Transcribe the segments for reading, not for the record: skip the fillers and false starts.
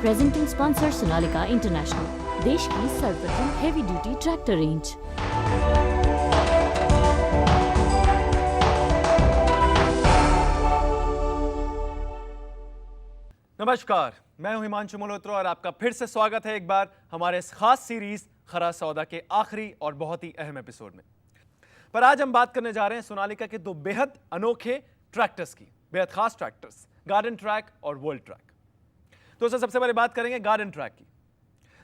Presenting sponsor Sonalika International, देश की सर्वप्रथम हेवी ड्यूटी ट्रैक्टर रेंज। नमस्कार, मैं हूं हिमांशु मल्होत्रा और आपका फिर से स्वागत है एक बार हमारे इस खास सीरीज खरा सौदा के आखिरी और बहुत ही अहम एपिसोड में। पर आज हम बात करने जा रहे हैं सोनालिका के दो बेहद अनोखे ट्रैक्टर्स की, बेहद खास ट्रैक्टर्स, गार्डन ट्रैक और वर्ल्ड ट्रैक। दोस्तों, सबसे पहले बात करेंगे गार्डन ट्रैक की।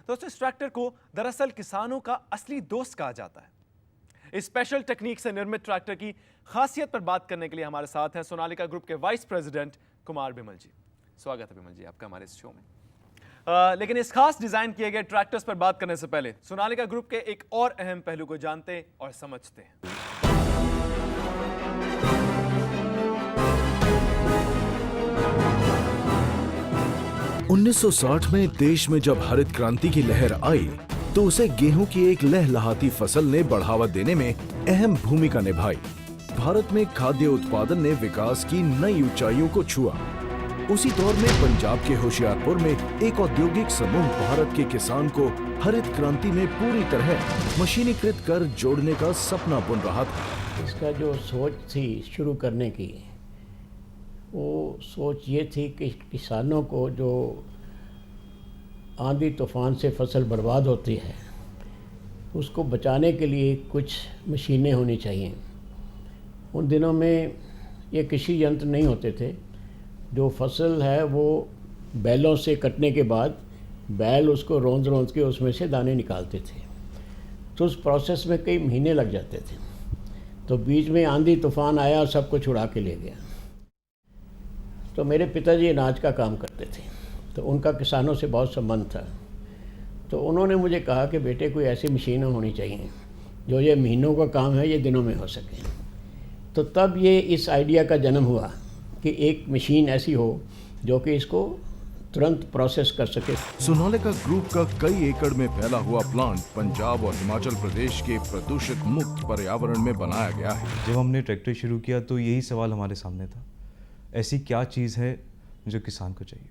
दोस्तों, इस ट्रैक्टर को दरअसल किसानों का असली दोस्त कहा जाता है। इस स्पेशल टेक्निक से निर्मित ट्रैक्टर की खासियत पर बात करने के लिए हमारे साथ हैं सोनालिका ग्रुप के वाइस प्रेसिडेंट कुमार बिमल जी। स्वागत है बिमल जी आपका हमारे इस शो में। लेकिन इस खास डिजाइन किए गए ट्रैक्टर्स पर बात करने से पहले सोनालिका ग्रुप के एक और अहम पहलू को जानते और समझते हैं। 1960 में देश में जब हरित क्रांति की लहर आई तो उसे गेहूं की एक लहलहाती फसल ने बढ़ावा देने में अहम भूमिका निभाई। भारत में खाद्य उत्पादन ने विकास की नई ऊंचाइयों को छुआ। उसी दौर में पंजाब के होशियारपुर में एक औद्योगिक समूह भारत के किसान को हरित क्रांति में पूरी तरह मशीनीकृत कर जोड़ने का सपना बुन रहा था। इसका जो सोच थी शुरू करने की, वो सोच ये थी कि किसानों को जो आंधी तूफान से फसल बर्बाद होती है उसको बचाने के लिए कुछ मशीनें होनी चाहिए। उन दिनों में ये कृषि यंत्र नहीं होते थे। जो फसल है वो बैलों से कटने के बाद बैल उसको रोंद के उसमें से दाने निकालते थे, तो उस प्रोसेस में कई महीने लग जाते थे। तो बीच में आंधी तूफान आया और सब कुछ उड़ा के ले गया। तो मेरे पिताजी अनाज का काम करते थे, तो उनका किसानों से बहुत संबंध था। तो उन्होंने मुझे कहा कि बेटे कोई ऐसी मशीन होनी चाहिए जो ये महीनों का काम है ये दिनों में हो सके। तो तब ये इस आइडिया का जन्म हुआ कि एक मशीन ऐसी हो जो कि इसको तुरंत प्रोसेस कर सके। सोनालिका ग्रुप का कई एकड़ में फैला हुआ प्लांट पंजाब और हिमाचल प्रदेश के प्रदूषित मुक्त पर्यावरण में बनाया गया है। जब हमने ट्रैक्टर शुरू किया तो यही सवाल हमारे सामने था, ऐसी क्या चीज़ है जो किसान को चाहिए।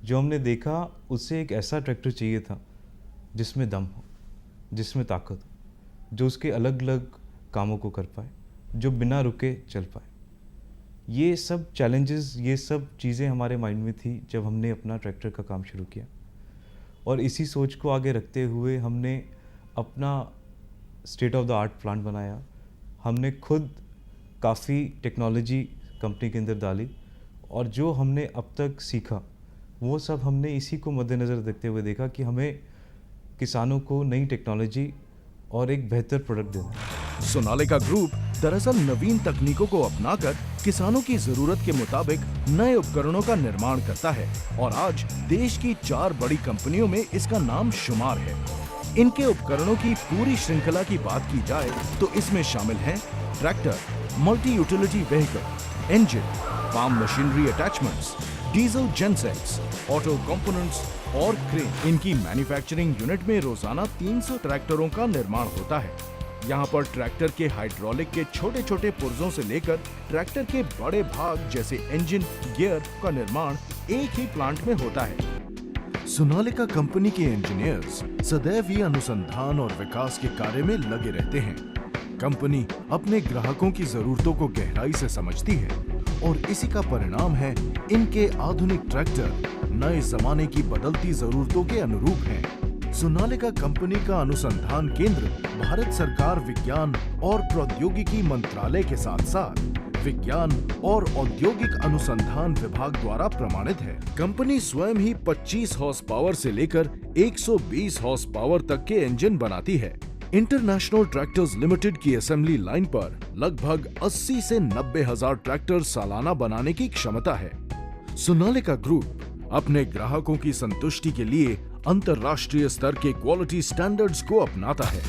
जो हमने देखा उससे एक ऐसा ट्रैक्टर चाहिए था जिसमें दम हो, जिसमें ताकत हो, जो उसके अलग अलग कामों को कर पाए, जो बिना रुके चल पाए। ये सब चैलेंजेस, ये सब चीज़ें हमारे माइंड में थी जब हमने अपना ट्रैक्टर का काम शुरू किया। और इसी सोच को आगे रखते हुए हमने अपना state of the art plant बनाया। हमने खुद काफ़ी टेक्नोलॉजी कंपनी के अंदर डाली और जो हमने अब तक सीखा वो सब हमने इसी को मद्देनज़र रखते हुए देखा कि हमें किसानों को नई टेक्नोलॉजी और एक बेहतर प्रोडक्ट देना है। सोनालिका ग्रुप दरअसल नवीन तकनीकों को अपनाकर किसानों की जरूरत के मुताबिक नए उपकरणों का निर्माण करता है और आज देश की 4 बड़ी कंपनियों में इसका नाम शुमार है। इनके उपकरणों की पूरी श्रृंखला की बात की जाए तो इसमें शामिल हैं tractor, multi utility vehicle, engine, farm machinery attachments, diesel gensets, auto components और क्रेन। इनकी मैन्युफैक्चरिंग यूनिट में रोजाना 300 ट्रैक्टरों का निर्माण होता है। यहाँ पर ट्रैक्टर के हाइड्रोलिक के छोटे छोटे पुर्जों से लेकर ट्रैक्टर के बड़े भाग जैसे इंजन, गियर का निर्माण एक ही प्लांट में होता है। सोनालिका कंपनी के इंजीनियर्स सदैव ही अनुसंधान और विकास के कार्य में लगे रहते हैं। कंपनी अपने ग्राहकों की जरूरतों को गहराई से समझती है और इसी का परिणाम है इनके आधुनिक ट्रैक्टर नए जमाने की बदलती जरूरतों के अनुरूप हैं। सोनालिका कंपनी का अनुसंधान केंद्र भारत सरकार विज्ञान और प्रौद्योगिकी मंत्रालय के साथ साथ विज्ञान और औद्योगिक अनुसंधान विभाग द्वारा प्रमाणित है। कंपनी स्वयं ही 25 हॉर्स पावर से लेकर 120 हॉर्स पावर तक के इंजन बनाती है। इंटरनेशनल ट्रैक्टर्स लिमिटेड की असेंबली लाइन पर लगभग 80 से 90 हजार ट्रैक्टर सालाना बनाने की क्षमता है। सोनालिका ग्रुप अपने ग्राहकों की संतुष्टि के लिए अंतर्राष्ट्रीय स्तर के क्वालिटी स्टैंडर्ड्स को अपनाता है।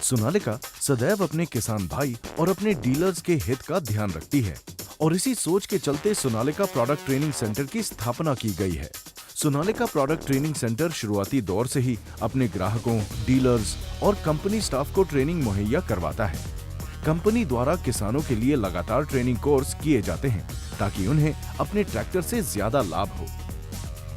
सोनालिका सदैव अपने किसान भाई और अपने डीलर्स के हित का ध्यान रखती है और इसी सोच के चलते सोनालिका प्रोडक्ट ट्रेनिंग सेंटर की स्थापना की गई है। सोनालिका प्रोडक्ट ट्रेनिंग सेंटर शुरुआती दौर से ही अपने ग्राहकों, डीलर्स और कंपनी स्टाफ को ट्रेनिंग मुहैया करवाता है। कंपनी द्वारा किसानों के लिए लगातार ट्रेनिंग कोर्स किए जाते हैं ताकि उन्हें अपने ट्रैक्टर से ज्यादा लाभ हो।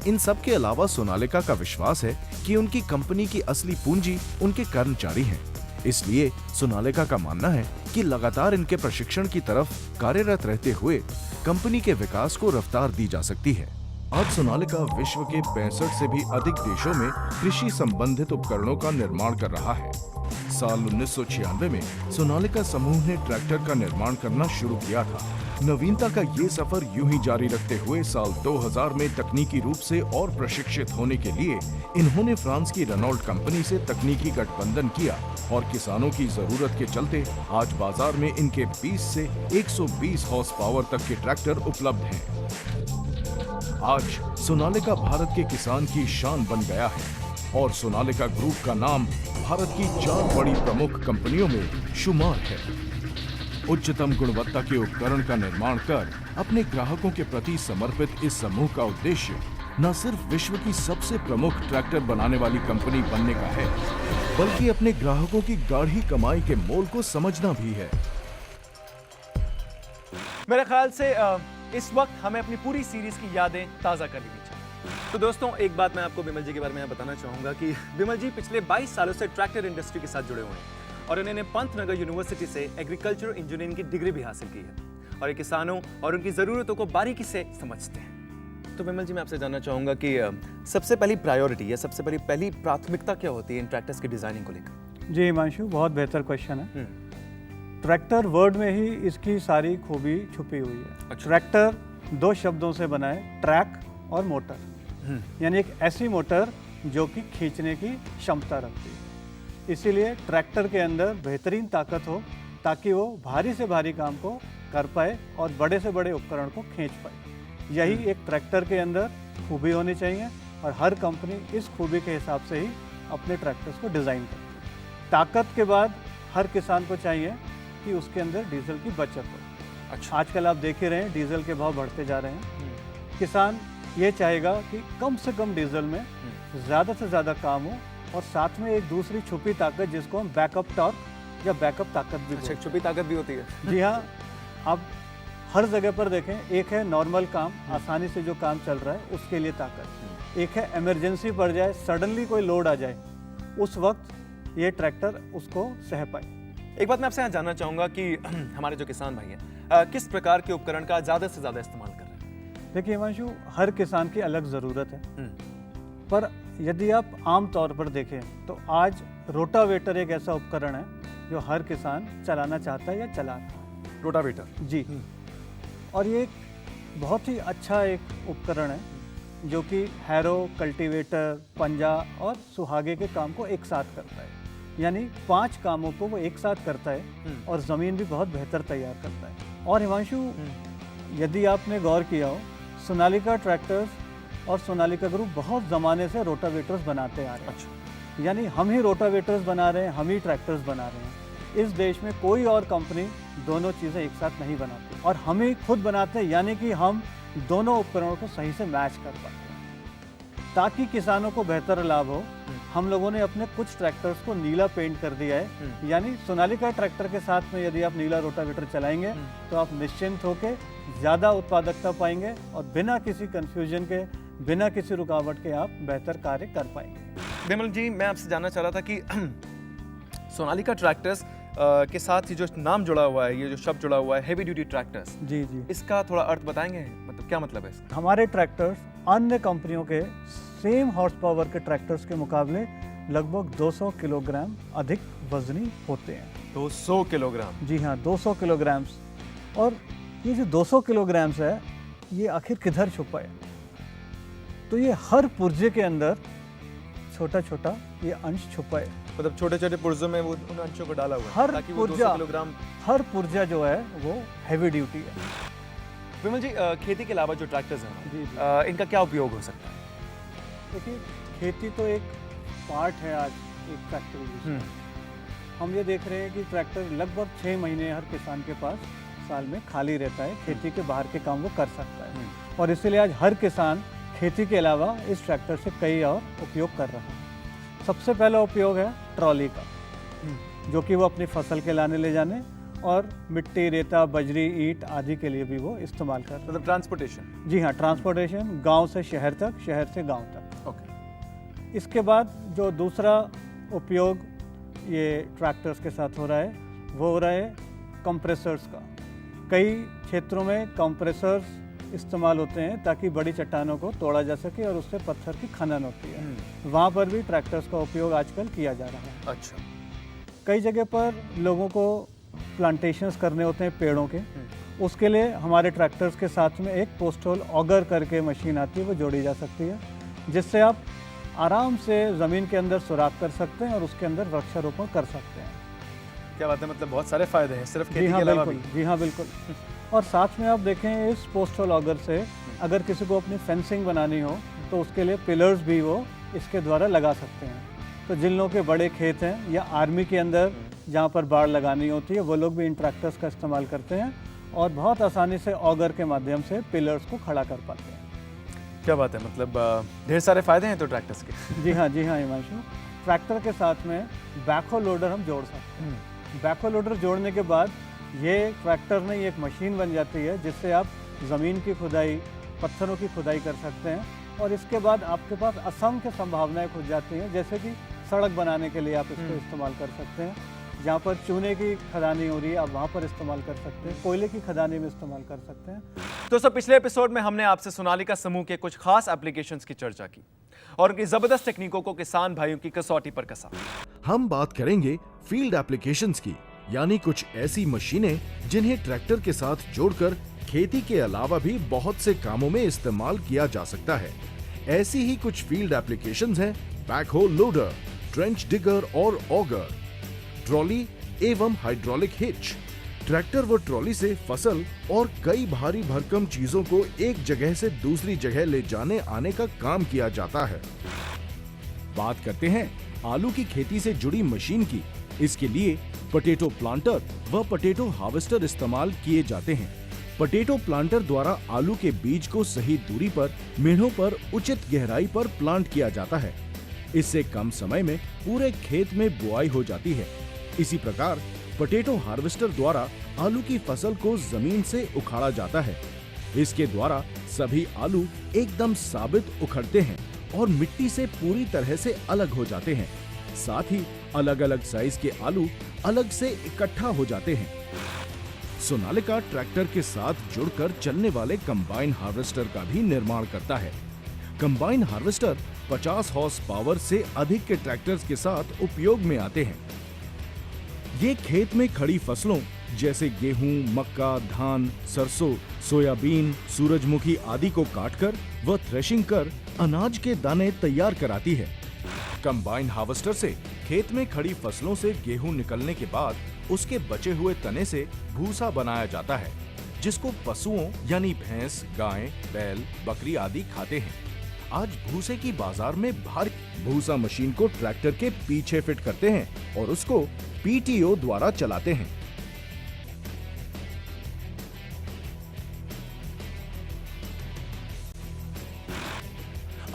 इन सब के अलावा सोनालिका का विश्वास है कि उनकी कंपनी की असली पूंजी उनके कर्मचारी हैं। इसलिए सोनालिका का मानना है कि लगातार इनके प्रशिक्षण की तरफ कार्यरत रहते हुए कंपनी के विकास को रफ्तार दी जा सकती है। आज सोनालिका विश्व के 65 से भी अधिक देशों में कृषि संबंधित उपकरणों का निर्माण कर रहा है। साल 1996 में सोनालिका समूह ने ट्रैक्टर का निर्माण करना शुरू किया था। नवीनता का ये सफर यूं ही जारी रखते हुए साल 2000 में तकनीकी रूप से और प्रशिक्षित होने के लिए इन्होंने फ्रांस की रेनॉल्ट कंपनी से तकनीकी गठबंधन किया और किसानों की जरूरत के चलते आज बाजार में इनके 20 से 120 हॉर्स पावर तक के ट्रैक्टर उपलब्ध हैं। आज सोनालिका भारत के किसान की शान बन गया है और सोनालिका ग्रुप का नाम भारत की 4 बड़ी प्रमुख कंपनियों में शुमार है। उच्चतम गुणवत्ता के उपकरण का निर्माण कर अपने ग्राहकों के प्रति समर्पित इस समूह का उद्देश्य न सिर्फ विश्व की सबसे प्रमुख ट्रैक्टर बनाने वाली कंपनी बनने का है, बल्कि अपने ग्राहकों की गाढ़ी कमाई के मोल को समझना भी है। मेरे ख्याल से इस वक्त हमें अपनी पूरी सीरीज की यादें ताज़ा कर लेनी चाहिए। तो दोस्तों, एक बात मैं आपको बिमल जी के बारे में बताना चाहूँगा कि बिमल जी पिछले 22 सालों से ट्रैक्टर इंडस्ट्री के साथ जुड़े हुए हैं और इन्होंने पंतनगर यूनिवर्सिटी से एग्रीकल्चर इंजीनियरिंग की डिग्री भी हासिल की है और ये किसानों और उनकी ज़रूरतों को बारीकी से समझते हैं। तो बिमल जी, मैं आपसे जानना चाहूँगा कि सबसे पहली प्रायोरिटी या सबसे पहली प्राथमिकता क्या होती है इन ट्रैक्टर्स की डिज़ाइनिंग को लेकर? जी हिमांशु, बहुत बेहतर क्वेश्चन है। ट्रैक्टर वर्ड में ही इसकी सारी खूबी छुपी हुई है। अच्छा। ट्रैक्टर 2 शब्दों से बना है, ट्रैक और मोटर। यानी एक ऐसी मोटर जो कि खींचने की क्षमता रखती है। इसीलिए ट्रैक्टर के अंदर बेहतरीन ताकत हो ताकि वो भारी से भारी काम को कर पाए और बड़े से बड़े उपकरण को खींच पाए। यही एक ट्रैक्टर के अंदर खूबी होनी चाहिए और हर कंपनी इस खूबी के हिसाब से ही अपने ट्रैक्टर्स को डिज़ाइन करती है। ताकत के बाद हर किसान को चाहिए कि उसके अंदर डीजल की बचत हो। अच्छा। आजकल आप देख ही रहे हैं डीजल के भाव बढ़ते जा रहे हैं। किसान ये चाहेगा कि कम से कम डीजल में ज़्यादा से ज़्यादा काम हो और साथ में एक दूसरी छुपी ताकत जिसको हम बैकअप टॉर्क या बैकअप ताकत भी बोलते हैं। छुपी ताकत भी होती है। जी हाँ, आप हर जगह पर देखें, एक है नॉर्मल काम, आसानी से जो काम चल रहा है उसके लिए ताकत, एक है इमरजेंसी पड़ जाए, सडनली कोई लोड आ जाए, उस वक्त ये ट्रैक्टर उसको सह पाए। एक बात मैं आपसे यहाँ जानना चाहूँगा कि हमारे जो किसान भाई हैं किस प्रकार के उपकरण का ज़्यादा से ज़्यादा इस्तेमाल कर रहे हैं? देखिए हिमांशु, हर किसान की अलग ज़रूरत है, पर यदि आप आम तौर पर देखें तो आज रोटावेटर एक ऐसा उपकरण है जो हर किसान चलाना चाहता है या चला रहा है। रोटावेटर? जी। और ये एक बहुत ही अच्छा एक उपकरण है जो कि हैरो, कल्टीवेटर, पंजा और सुहागे के काम को एक साथ करता है। यानी 5 कामों को वो एक साथ करता है और ज़मीन भी बहुत बेहतर तैयार करता है। और हिमांशु, यदि आपने गौर किया हो, सोनालिका ट्रैक्टर्स और सोनालिका ग्रुप बहुत ज़माने से रोटावेटर्स बनाते आ रहे हैं। अच्छा। यानी हम ही रोटावेटर्स बना रहे हैं, हम ही ट्रैक्टर्स बना रहे हैं। इस देश में कोई और कंपनी दोनों चीज़ें एक साथ नहीं बनाती और हम ही खुद बनाते हैं, यानी कि हम दोनों उपकरणों को सही से मैच कर पाते हैं ताकि किसानों को बेहतर लाभ हो। हम लोगों ने अपने कुछ ट्रैक्टर्स को नीला पेंट कर दिया है, यानी सोनालिका ट्रैक्टर के साथ में यदि आप नीला रोटावेटर चलाएंगे तो आप निश्चिंत होकर ज़्यादा उत्पादकता पाएंगे और बिना किसी कंफ्यूजन के, बिना किसी रुकावट के आप बेहतर कार्य कर पाएंगे। बिमल जी, मैं आपसे जानना चाह रहा था कि सोनालिका ट्रैक्टर्स के साथ ही जो नाम जुड़ा हुआ है, ये जो शब्द जुड़ा हुआ है हेवी ड्यूटी ट्रैक्टर्स, जी जी, इसका थोड़ा अर्थ बताएंगे? मतलब क्या मतलब है इसका? हमारे ट्रैक्टर्स अन्य कंपनियों के सेम हॉर्स पावर के ट्रैक्टर्स के मुकाबले लगभग 200 किलोग्राम अधिक वजनी होते हैं। 200 किलोग्राम? जी हाँ, 200 किलोग्राम्स। और ये जो 200 किलोग्राम्स है, ये आखिर किधर छुपा है? तो ये हर पुर्जे के अंदर छोटा छोटा ये अंश छुपा है। मतलब छोटे छोटे पुर्जों में वो उन अंशों को डाला हुआ है हर ताकि वो 200 पुर्जा, किलोग्राम। हर पुर्जा जो है वो हैवी ड्यूटी है। विमल जी, खेती के अलावा जो ट्रैक्टर्स हैं जी जी, इनका क्या उपयोग हो सकता है? देखिए, खेती तो एक पार्ट है आज एक फैक्ट्री। हम ये देख रहे हैं कि ट्रैक्टर लगभग 6 महीने हर किसान के पास साल में खाली रहता है, खेती के बाहर के काम वो कर सकता है और इसीलिए आज हर किसान खेती के अलावा इस ट्रैक्टर से कई और उपयोग कर रहा है। सबसे पहला उपयोग है ट्रॉली का, जो कि वो अपनी फसल के लाने ले जाने और मिट्टी, रेता, बजरी, ईंट आदि के लिए भी वो इस्तेमाल कर रहे हैं। मतलब ट्रांसपोर्टेशन। जी हाँ, ट्रांसपोर्टेशन, गांव से शहर तक, शहर से गांव तक। ओके। इसके बाद जो दूसरा उपयोग ये ट्रैक्टर्स के साथ हो रहा है वो हो रहा है कंप्रेसर्स का। कई क्षेत्रों में कंप्रेसर्स इस्तेमाल होते हैं ताकि बड़ी चट्टानों को तोड़ा जा सके और उससे पत्थर की खनन होती है। वहाँ पर भी ट्रैक्टर्स का उपयोग आजकल किया जा रहा है। अच्छा। कई जगह पर लोगों को प्लांटेशंस करने होते हैं पेड़ों के, उसके लिए हमारे ट्रैक्टर्स के साथ में एक पोस्ट होल ऑगर करके मशीन आती है, वो जोड़ी जा सकती है, जिससे आप आराम से ज़मीन के अंदर सुराख कर सकते हैं और उसके अंदर वृक्षारोपण कर सकते हैं। क्या बात है, मतलब बहुत सारे फायदे हैं सिर्फ खेती जी के हाँ अलावा बिल्कुल, भी। जी हाँ बिल्कुल। और साथ में आप देखें इस पोस्ट होल ऑगर से अगर किसी को अपनी फेंसिंग बनानी हो तो उसके लिए पिलर्स भी वो इसके द्वारा लगा सकते हैं। तो जिन लोगों के बड़े खेत हैं या आर्मी के अंदर जहाँ पर बाड़ लगानी होती है वो लोग भी इन ट्रैक्टर्स का इस्तेमाल करते हैं और बहुत आसानी से ऑगर के माध्यम से पिलर्स को खड़ा कर पाते हैं। क्या बात है, मतलब ढेर सारे फायदे हैं तो ट्रैक्टर्स के। जी हाँ हिमांशु। ट्रैक्टर के साथ में बैकहो लोडर हम जोड़ सकते हैं। बैकहो लोडर जोड़ने के बाद ये ट्रैक्टर में एक मशीन बन जाती है जिससे आप ज़मीन की खुदाई, पत्थरों की खुदाई कर सकते हैं और इसके बाद आपके पास असंख्य संभावनाएं खुल जाती हैं। जैसे कि सड़क बनाने के लिए आप इसको इस्तेमाल कर सकते हैं, जहाँ पर चूने की खदानी हो रही है आप वहाँ पर इस्तेमाल कर सकते हैं, कोयले की खदानी में इस्तेमाल कर सकते हैं। दोस्तों, पिछले एपिसोड में हमने आपसे सोनालिका समूह के कुछ खास एप्लीकेशंस की चर्चा की और उनकी जबरदस्त टेक्निकों को किसान भाइयों की कसौटी पर कसा। हम बात करेंगे फील्ड एप्लीकेशंस की, यानी कुछ ऐसी मशीनें जिन्हें ट्रैक्टर के साथ जोड़कर खेती के अलावा भी बहुत से कामों में इस्तेमाल किया जा सकता है। ऐसी ही कुछ फील्ड एप्लीकेशंस हैं बैकहो लोडर, ट्रेंच डिगर और ऑगर, ट्रॉली एवं हाइड्रोलिक हिच। ट्रैक्टर व ट्रॉली से फसल और कई भारी भरकम चीजों को एक जगह से दूसरी जगह ले जाने आने का काम किया जाता है। बात करते हैं आलू की खेती से जुड़ी मशीन की। इसके लिए पोटैटो प्लांटर व पोटैटो हार्वेस्टर इस्तेमाल किए जाते हैं। पोटैटो प्लांटर द्वारा आलू के बीज को सही दूरी पर, मेढ़ों पर, उचित गहराई पर प्लांट किया जाता है। इससे कम समय में पूरे खेत में बुआई हो जाती है। इसी प्रकार पोटैटो हार्वेस्टर द्वारा आलू की फसल को जमीन से उखाड़ा जाता है। इसके द्वारा सभी आलू एकदम साबित उखड़ते हैं और मिट्टी से पूरी तरह से अलग हो जाते हैं। साथ ही अलग अलग साइज के आलू अलग से इकट्ठा हो जाते हैं। सोनालिका ट्रैक्टर के साथ जुड़कर चलने वाले कंबाइन हार्वेस्टर का भी निर्माण करता है। कंबाइन हार्वेस्टर 50 हॉर्स पावर से अधिक के ट्रैक्टर्स के साथ उपयोग में आते हैं। ये खेत में खड़ी फसलों जैसे गेहूं, मक्का, धान, सरसों, सोयाबीन, सूरजमुखी आदि को काटकर व थ्रेशिंग कर अनाज के दाने तैयार कराती है। कंबाइन हार्वेस्टर से खेत में खड़ी फसलों से गेहूं निकलने के बाद उसके बचे हुए तने से भूसा बनाया जाता है, जिसको पशुओं यानी भैंस, गाय, बैल, बकरी आदि खाते हैं। आज भूसे की बाजार में भारी भूसा मशीन को ट्रैक्टर के पीछे फिट करते हैं और उसको पीटीओ द्वारा चलाते हैं।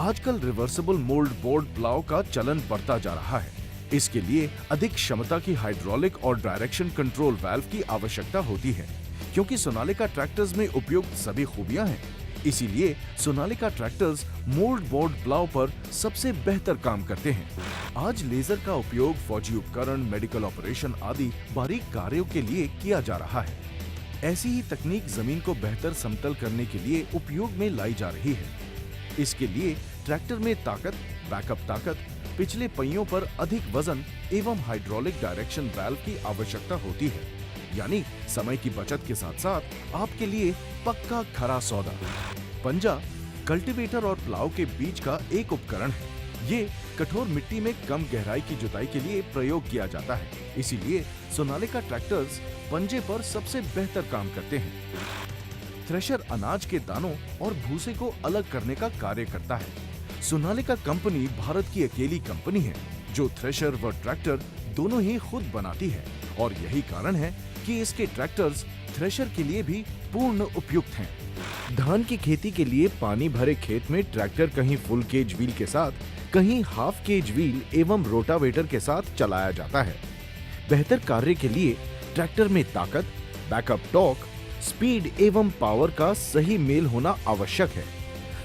आजकल रिवर्सिबल मोल्ड बोर्ड प्लाव का चलन बढ़ता जा रहा है। इसके लिए अधिक क्षमता की हाइड्रोलिक और डायरेक्शन कंट्रोल वाल्व की आवश्यकता होती है। क्योंकि सोनालिका ट्रैक्टर्स में उपयुक्त सभी खूबियां हैं, इसीलिए Sonalika tractors mould board plough पर सबसे बेहतर काम करते हैं। आज लेजर का उपयोग फौजी उपकरण, मेडिकल ऑपरेशन आदि बारीक कार्यों के लिए किया जा रहा है। ऐसी ही तकनीक जमीन को बेहतर समतल करने के लिए उपयोग में लाई जा रही है। इसके लिए ट्रैक्टर में ताकत, बैकअप ताकत, पिछले पहियों पर अधिक वजन एवं हाइड्रोलिक डायरेक्शन वाल्व की आवश्यकता होती है। यानी समय की बचत के साथ साथ आपके लिए पक्का खरा सौदा। पंजा कल्टीवेटर और प्लाव के बीच का एक उपकरण है। ये कठोर मिट्टी में कम गहराई की जुताई के लिए प्रयोग किया जाता है। इसीलिए सोनालिका ट्रैक्टर्स पंजे पर सबसे बेहतर काम करते हैं। थ्रेशर अनाज के दानों और भूसे को अलग करने का कार्य करता है। सोनालिका कंपनी भारत की अकेली कंपनी है जो थ्रेशर व ट्रैक्टर दोनों ही खुद बनाती है और यही कारण है कि इसके ट्रैक्टर्स थ्रेशर के लिए भी पूर्ण उपयुक्त हैं। धान की खेती के लिए पानी भरे खेत में ट्रैक्टर कहीं फुल केज व्हील के साथ, कहीं हाफ केज व्हील एवं रोटावेटर के साथ चलाया जाता है। बेहतर कार्य के लिए ट्रैक्टर में ताकत, बैकअप टॉर्क, स्पीड एवं पावर का सही मेल होना आवश्यक है।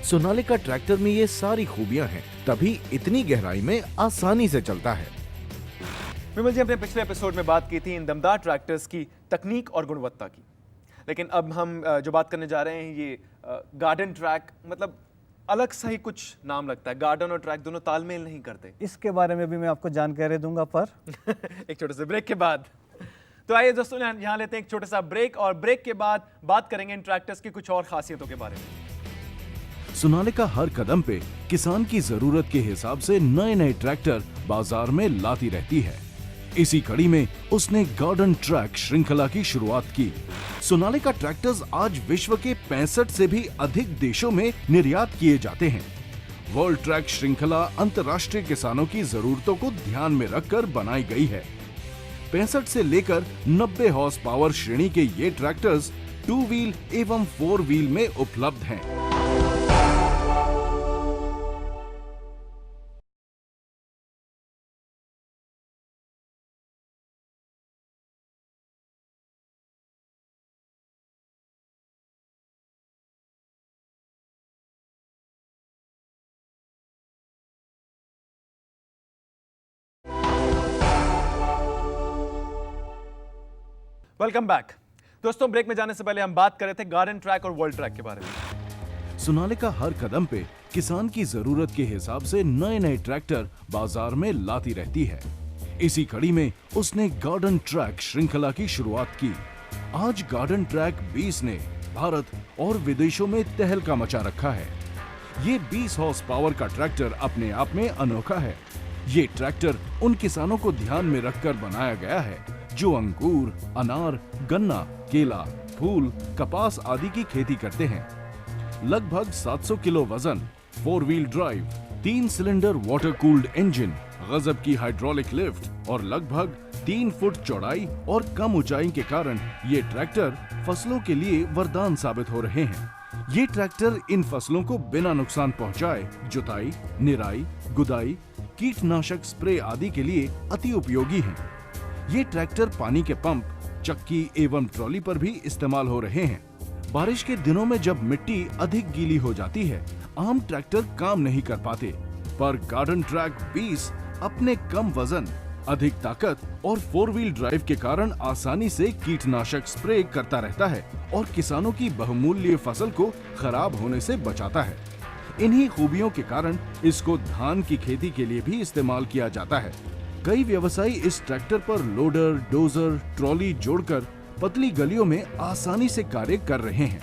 सोनालिका ट्रैक्टर में ये सारी खूबियां हैं, तभी इतनी गहराई में आसानी से चलता है। विमल जी, हमने पिछले एपिसोड में बात की थी इन दमदार ट्रैक्टर्स की तकनीक और गुणवत्ता की, लेकिन अब हम जो बात करने जा रहे हैं ये गार्डन ट्रैक, मतलब अलग सा ही कुछ नाम लगता है। गार्डन और ट्रैक दोनों तालमेल नहीं करते। इसके बारे में भी मैं आपको जानकारी दूंगा, पर एक छोटे से ब्रेक के बाद। तो आइए दोस्तों, यहाँ लेते हैं एक छोटा सा ब्रेक, और ब्रेक के बाद बात करेंगे इन ट्रैक्टर्स की कुछ और खासियतों के बारे में। सोनालिका हर कदम पे किसान की जरूरत के हिसाब से नए नए ट्रैक्टर बाजार में लाती रहती है। इसी कड़ी में उसने गार्डन ट्रैक श्रृंखला की शुरुआत की। सोनालिका ट्रैक्टर्स आज विश्व के 65 से भी अधिक देशों में निर्यात किए जाते हैं। वर्ल्ड ट्रैक श्रृंखला अंतर्राष्ट्रीय किसानों की जरूरतों को ध्यान में रखकर बनाई गई है। 65 से लेकर 90 हॉर्स पावर श्रेणी के ये ट्रैक्टर्स 2 व्हील एवं 4 व्हील में उपलब्ध हैं। वेलकम बैक दोस्तों। ब्रेक में जाने से पहले हम बात कर रहे थे गार्डन ट्रैक और वर्ल्ड ट्रैक के बारे में। सोनालिका हर कदम पे किसान की जरूरत के हिसाब से नए नए ट्रैक्टर बाजार में लाती रहती है। इसी कड़ी में उसने गार्डन ट्रैक श्रृंखला की शुरुआत की। आज गार्डन ट्रैक 20 ने भारत और विदेशों में तहलका मचा रखा है। ये 20 हॉर्स पावर का ट्रैक्टर अपने आप में अनोखा है। ये ट्रैक्टर उन किसानों को ध्यान में रखकर बनाया गया है जो अंगूर, अनार, गन्ना, केला, फूल, कपास आदि की खेती करते हैं। लगभग 700 किलो वजन, 4 wheel drive, 3 cylinder water cooled engine, गजब की हाइड्रोलिक लिफ्ट और लगभग 3 फुट चौड़ाई और कम ऊंचाई के कारण ये ट्रैक्टर फसलों के लिए वरदान साबित हो रहे हैं। ये ट्रैक्टर इन फसलों को बिना नुकसान पहुंचाए जुताई, निराई, गुदाई, कीटनाशक स्प्रे आदि के लिए अति उपयोगी हैं। ये ट्रैक्टर पानी के पंप, चक्की एवं ट्रॉली पर भी इस्तेमाल हो रहे हैं। बारिश के दिनों में जब मिट्टी अधिक गीली हो जाती है, आम ट्रैक्टर काम नहीं कर पाते, पर गार्डन ट्रैक 20 अपने कम वजन, अधिक ताकत और 4 व्हील ड्राइव के कारण आसानी से कीटनाशक स्प्रे करता रहता है और किसानों की बहुमूल्य फसल को खराब होने से बचाता है। इन्हीं खूबियों के कारण इसको धान की खेती के लिए भी इस्तेमाल किया जाता है। कई व्यवसायी इस ट्रैक्टर पर लोडर, डोजर, ट्रॉली जोड़कर पतली गलियों में आसानी से कार्य कर रहे हैं।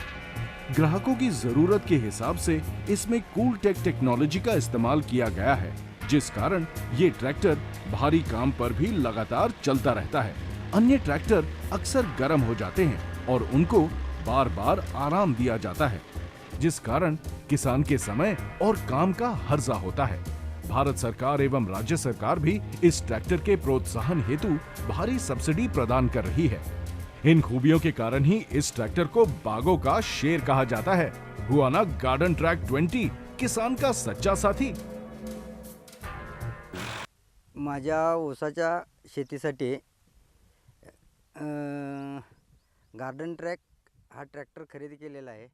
ग्राहकों की जरूरत के हिसाब से इसमें कूलटेक टेक्नोलॉजी का इस्तेमाल किया गया है, जिस कारण ये ट्रैक्टर भारी काम पर भी लगातार चलता रहता है। अन्य ट्रैक्टर अक्सर गर्म हो जाते हैं और उनको बार बार आराम दिया जाता है, जिस कारण किसान के समय और काम का हर्जा होता है। भारत सरकार एवं राज्य सरकार भी इस ट्रैक्टर के प्रोत्साहन हेतु भारी सब्सिडी प्रदान कर रही है। इन खूबियों के कारण ही इस ट्रैक्टर को बागों का शेर कहा जाता है। हुआ ना गार्डन ट्रैक 20 किसान का सच्चा साथी। माझ्या ऊसाच्या शेतीसाठी गार्डन ट्रॅक हा ट्रॅक्टर खरेदी केलेला आहे।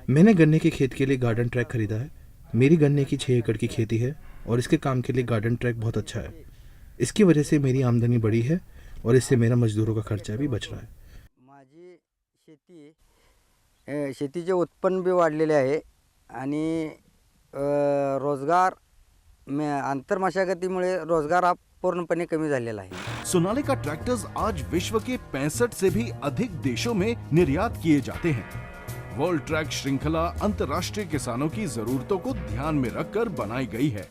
मैंने गन्ने के खेत के लिए गार्डन ट्रैक खरीदा है। मेरी गन्ने की 6 एकड़ की खेती है और इसके काम के लिए गार्डन ट्रैक बहुत अच्छा है। इसकी वजह से मेरी आमदनी बढ़ी है और इससे मेरा मजदूरों का खर्चा भी बच रहा है। माझी शेतीचे उत्पन्न भी वाढलेले आहे आणि रोजगार आंतरमशागतीमुळे रोजगार हा पूर्णपणे कमी झालेला आहे। सोनालिका ट्रैक्टर्स आज विश्व के 65 से भी अधिक देशों में निर्यात किए जाते हैं। वर्ल्ड ट्रैक श्रृंखला अंतर्राष्ट्रीय किसानों की जरूरतों को ध्यान में रखकर बनाई गई है।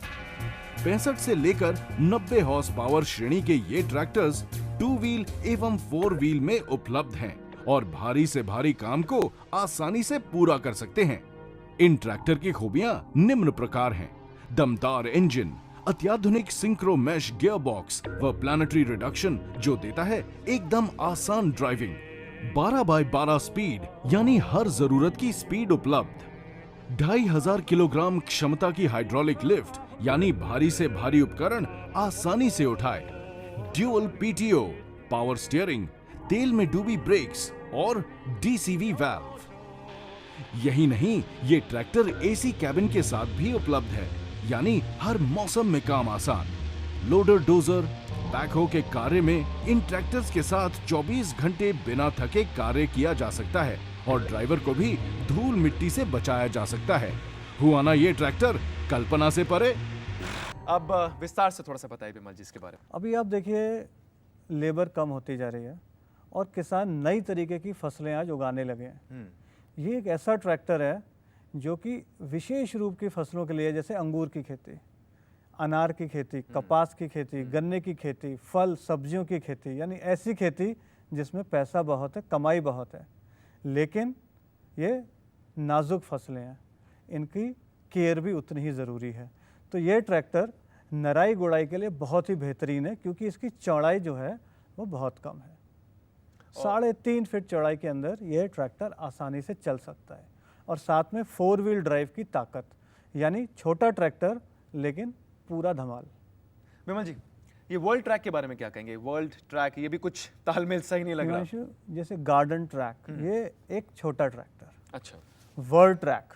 65 से लेकर 90 हॉर्स पावर श्रेणी के ये ट्रैक्टर्स 2 व्हील एवं 4 व्हील में उपलब्ध हैं और भारी से भारी काम को आसानी से पूरा कर सकते हैं। इन ट्रैक्टर की खूबियां निम्न प्रकार हैं: दमदार इंजन, अत्याधुनिक सिंक्रो मैश गियर बॉक्स व प्लानिटरी रिडक्शन जो देता है एकदम आसान ड्राइविंग, 12x12 स्पीड यानी हर जरूरत की स्पीड उपलब्ध, 2500 किलोग्राम क्षमता की हाइड्रोलिक लिफ्ट यानी भारी से भारी उपकरण आसानी से उठाए, ड्यूअल पीटीओ, पावर स्टीयरिंग, तेल में डूबी ब्रेक्स और डीसीवी वाल्व। यही नहीं, ये ट्रैक्टर एसी कैबिन के साथ भी उपलब्ध है, यानी हर मौसम में काम आसान। लोडर, डोजर, बैकहो के कार्य में इन ट्रैक्टर्स के साथ 24 घंटे बिना थके कार्य किया जा सकता है और ड्राइवर को भी धूल मिट्टी से बचाया जा सकता है। हुआ ना ये ट्रैक्टर कल्पना से परे। अब विस्तार से थोड़ा सा बताइए विमल जी इसके बारे में। अभी आप देखिए, लेबर कम होती जा रही है और किसान नई तरीके की फसलें आज उगाने लगे हैं। ये एक ऐसा ट्रैक्टर है जो कि विशेष रूप की फसलों के लिए, जैसे अंगूर की खेती, अनार की खेती, कपास की खेती, गन्ने की खेती, फल सब्जियों की खेती, यानी ऐसी खेती जिसमें पैसा बहुत है, कमाई बहुत है, लेकिन ये नाजुक फसलें हैं, इनकी केयर भी उतनी ही ज़रूरी है। तो ये ट्रैक्टर नराई गुड़ाई के लिए बहुत ही बेहतरीन है, क्योंकि इसकी चौड़ाई जो है वो बहुत कम है। 3.5 फीट चौड़ाई के अंदर यह ट्रैक्टर आसानी से चल सकता है और साथ में 4 व्हील ड्राइव की ताकत, यानी छोटा ट्रैक्टर लेकिन पूरा धमाल। विमल जी, ये वर्ल्ड ट्रैक के बारे में क्या कहेंगे? वर्ल्ड ट्रैक, ये भी कुछ तालमेल सही नहीं लग रहा। हिमांशु, जैसे गार्डन ट्रैक, ये एक छोटा ट्रैक्टर। अच्छा, वर्ल्ड ट्रैक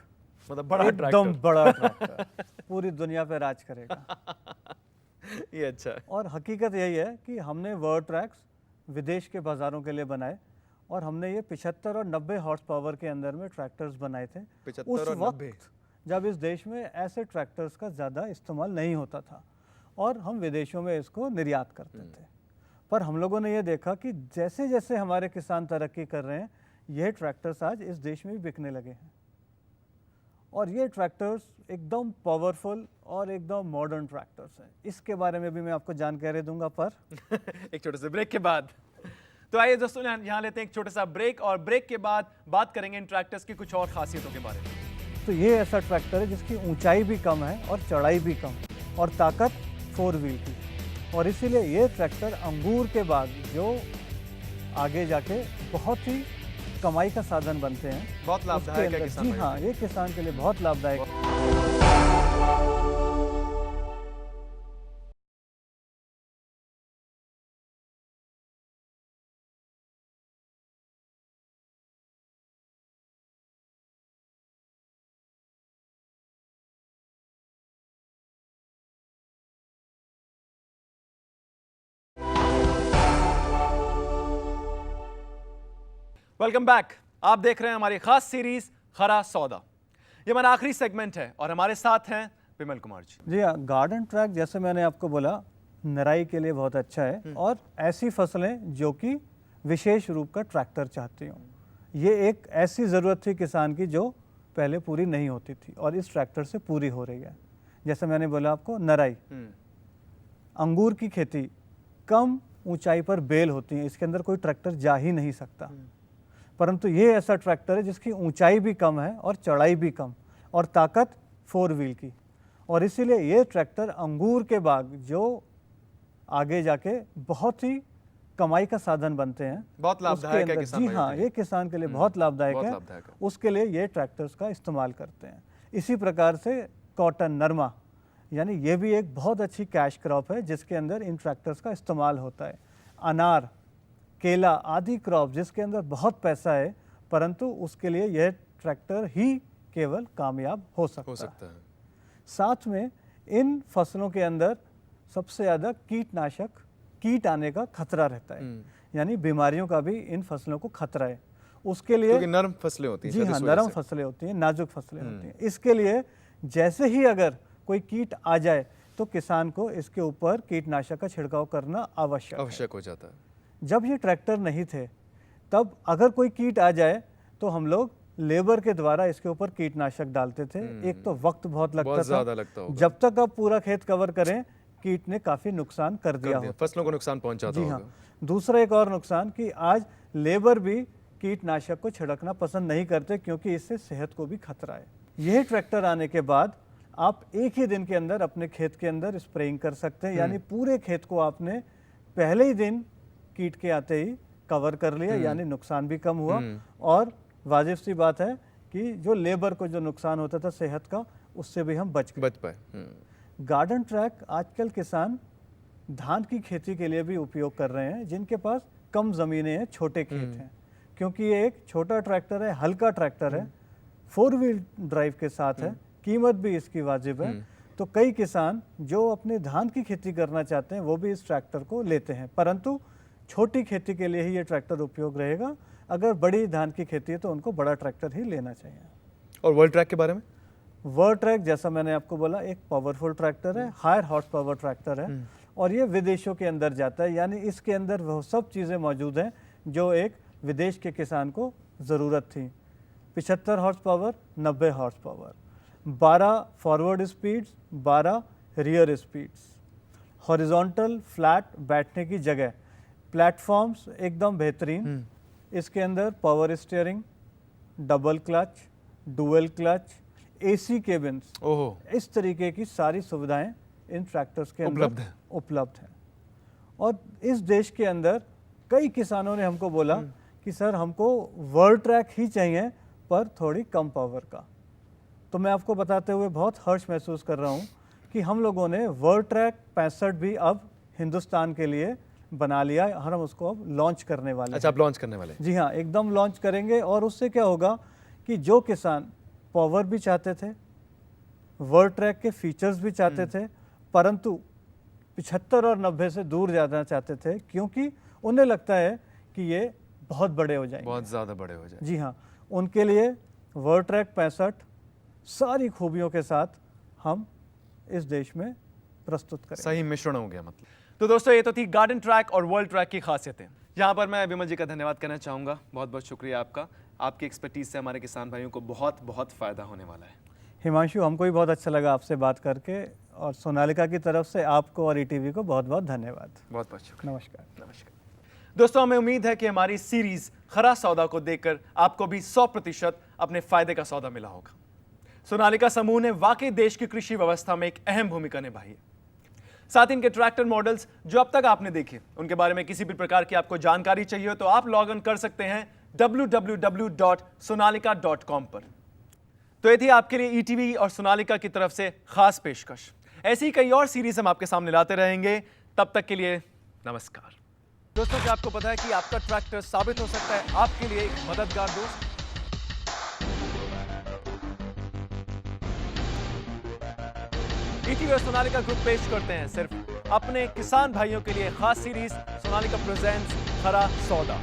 मतलब बड़ा एकदम ट्रैक्टर। बड़ा ट्रैक्टर पूरी दुनिया पे राज करेगा। ये अच्छा है। और हकीकत यही है कि हमने वर्ल्ड ट्रैक्स विदेश के बाज़ारों के लिए बनाए और हमने ये 75 और 90 हॉर्स पावर के अंदर में ट्रैक्टर्स बनाए थे 75 उस और 90। वक्त जब इस देश में ऐसे ट्रैक्टर्स का ज़्यादा इस्तेमाल नहीं होता था और हम विदेशों में इसको निर्यात करते थे। पर हम लोगों ने ये देखा कि जैसे जैसे हमारे किसान तरक्की कर रहे हैं, यह ट्रैक्टर्स आज इस देश में भी बिकने लगे हैं और ये ट्रैक्टर्स एकदम पावरफुल और एकदम मॉडर्न ट्रैक्टर्स हैं। इसके बारे में भी मैं आपको जानकारी दूंगा, पर एक छोटे से ब्रेक के बाद। तो आइए दोस्तों, यहाँ लेते हैं एक छोटा सा ब्रेक और ब्रेक के बाद बात करेंगे इन ट्रैक्टर्स की कुछ और खासियतों के बारे में। तो ये ऐसा ट्रैक्टर है जिसकी ऊंचाई भी कम है और चौड़ाई भी कम और ताकत 4 व्हील की, और इसीलिए ये ट्रैक्टर अंगूर के बाद जो आगे जाके बहुत ही कमाई का साधन बनते हैं, बहुत लाभदायक है किसान जी भाई। हाँ, ये किसान के लिए बहुत लाभदायक है। Welcome back. आप देख रहे हैं हमारी खास सीरीज खरा सौदा। ये हमारा आखिरी सेगमेंट है और हमारे साथ हैं विमल कुमार जी। जी हाँ, गार्डन ट्रैक जैसे मैंने आपको बोला नराई के लिए बहुत अच्छा है और ऐसी फसलें जो कि विशेष रूप का ट्रैक्टर चाहती हों, ये एक ऐसी ज़रूरत थी किसान की जो पहले पूरी नहीं होती थी और इस ट्रैक्टर से पूरी हो रही है। जैसे मैंने बोला आपको, नराई, अंगूर की खेती, कम ऊंचाई पर बेल होती है, इसके अंदर कोई ट्रैक्टर जा ही नहीं सकता, परंतु ये ऐसा ट्रैक्टर है जिसकी ऊंचाई भी कम है और चौड़ाई भी कम और ताकत 4 व्हील की, और इसीलिए ये ट्रैक्टर अंगूर के बाग जो आगे जाके बहुत ही कमाई का साधन बनते हैं, बहुत लाभदायक है किसान जी भाइयों हाँ, के लिए। ये किसान के लिए बहुत लाभदायक बहुत है, लाभदायक है। उसके लिए ये ट्रैक्टर्स का इस्तेमाल करते हैं। इसी प्रकार से कॉटन, नरमा, यानी ये भी एक बहुत अच्छी कैश क्रॉप है जिसके अंदर इन ट्रैक्टर्स का इस्तेमाल होता है। अनार, केला आदि क्रॉप जिसके अंदर बहुत पैसा है, परंतु उसके लिए यह ट्रैक्टर ही केवल कामयाब हो सकता है। साथ में इन फसलों के अंदर सबसे ज़्यादा कीटनाशक, कीट आने का खतरा रहता है, यानी बीमारियों का भी इन फसलों को खतरा है। उसके लिए क्योंकि नरम फसलें होती हैं। जी हाँ, नरम फसलें होती हैं, नाजुक फसलें होती हैं। इसके लिए जैसे ही अगर कोई कीट आ जाए तो किसान को इसके ऊपर कीटनाशक का छिड़काव करना आवश्यक हो जाता है। जब ये ट्रैक्टर नहीं थे तब अगर कोई कीट आ जाए तो हम लोग लेबर के द्वारा इसके ऊपर कीटनाशक डालते थे। एक तो वक्त बहुत लगता था, जब तक आप पूरा खेत कवर करें कीट ने काफ़ी नुकसान कर दिया होता, फसलों को नुकसान पहुंचाता जी हाँ। दूसरा एक और नुकसान कि आज लेबर भी कीटनाशक को छिड़कना पसंद नहीं करते क्योंकि इससे सेहत को भी खतरा है। यह ट्रैक्टर आने के बाद आप एक ही दिन के अंदर अपने खेत के अंदर स्प्रेइंग कर सकते हैं, यानी पूरे खेत को आपने पहले ही दिन कीट के आते ही कवर कर लिया, यानी नुकसान भी कम हुआ और वाजिब सी बात है कि जो लेबर को जो नुकसान होता था सेहत का, उससे भी हम बच पाए। गार्डन ट्रैक आजकल किसान धान की खेती के लिए भी उपयोग कर रहे हैं जिनके पास कम ज़मीनें हैं, छोटे खेत हैं, क्योंकि ये एक छोटा ट्रैक्टर है, हल्का ट्रैक्टर है, 4 व्हील ड्राइव के साथ है, कीमत भी इसकी वाजिब है। तो कई किसान जो अपने धान की खेती करना चाहते हैं वो भी इस ट्रैक्टर को लेते हैं, परंतु छोटी खेती के लिए ही ये ट्रैक्टर उपयोग रहेगा। अगर बड़ी धान की खेती है तो उनको बड़ा ट्रैक्टर ही लेना चाहिए। और वर्ल्ड ट्रैक के बारे में? वर्ल्ड ट्रैक जैसा मैंने आपको बोला एक पावरफुल ट्रैक्टर है, हायर हॉर्स पावर ट्रैक्टर है और ये विदेशों के अंदर जाता है, यानी इसके अंदर वो सब चीज़ें मौजूद हैं जो एक विदेश के किसान को ज़रूरत थी। 75 horse power, 90 horse power, 12 forward speeds, 12 rear speeds, horizontal flat बैठने की जगह, प्लेटफॉर्म्स एकदम बेहतरीन। इसके अंदर power steering, double clutch, dual clutch, AC cabins, इस तरीके की सारी सुविधाएं इन ट्रैक्टर्स के अंदर उपलब्ध हैं। और इस देश के अंदर कई किसानों ने हमको बोला कि सर हमको वर्ल्ड ट्रैक ही चाहिए पर थोड़ी कम पावर का। तो मैं आपको बताते हुए बहुत हर्ष महसूस कर रहा हूँ कि हम लोगों ने वर्ल्ड ट्रैक 65 भी अब हिंदुस्तान के लिए बना लिया और हम उसको अब लॉन्च करने वाले हैं। अच्छा, आप लॉन्च करने वाले हैं? जी हाँ, एकदम लॉन्च करेंगे। और उससे क्या होगा कि जो किसान पावर भी चाहते थे, वर्ल्ड ट्रैक के फीचर्स भी चाहते थे, परंतु 75 और 90 से दूर जाना चाहते थे क्योंकि उन्हें लगता है कि ये बहुत बड़े हो जाएंगे, बहुत ज़्यादा बड़े हो जाएंगे। जी हाँ, उनके लिए वर्ल्ड ट्रैक 65 सारी खूबियों के साथ हम इस देश में प्रस्तुत करें। सही मिश्रण हो गया मतलब। तो दोस्तों, ये तो थी गार्डन ट्रैक और वर्ल्ड ट्रैक की खासियतें। यहाँ पर मैं विमल जी का धन्यवाद करना चाहूँगा। बहुत बहुत शुक्रिया आपका। आपकी एक्सपर्टीज से हमारे किसान भाइयों को बहुत बहुत फ़ायदा होने वाला है। हिमांशु, हमको भी बहुत अच्छा लगा आपसे बात करके और सोनालिका की तरफ से आपको और ईटीवी को बहुत बहुत धन्यवाद। बहुत बहुत शुक्रिया। नमस्कार। नमस्कार दोस्तों, हमें उम्मीद है कि हमारी सीरीज खरा सौदा को देखकर आपको भी 100% अपने फायदे का सौदा मिला होगा। सोनालिका समूह ने वाकई देश की कृषि व्यवस्था में एक अहम भूमिका निभाई है। साथ ही इनके ट्रैक्टर मॉडल्स जो अब तक आपने देखे, उनके बारे में किसी भी प्रकार की आपको जानकारी चाहिए हो तो आप लॉग इन कर सकते हैं www.sonalika.com पर। तो ये थी आपके लिए ईटीवी और सोनालिका की तरफ से खास पेशकश। ऐसी कई और सीरीज हम आपके सामने लाते रहेंगे। तब तक के लिए नमस्कार। दोस्तों, क्या आपको पता है कि आपका ट्रैक्टर साबित हो सकता है आपके लिए एक मददगार दोस्त? ईटीवी और सोनालिका ग्रुप पेश करते हैं सिर्फ अपने किसान भाइयों के लिए खास सीरीज सोनालिका प्रेजेंट्स खरा सौदा।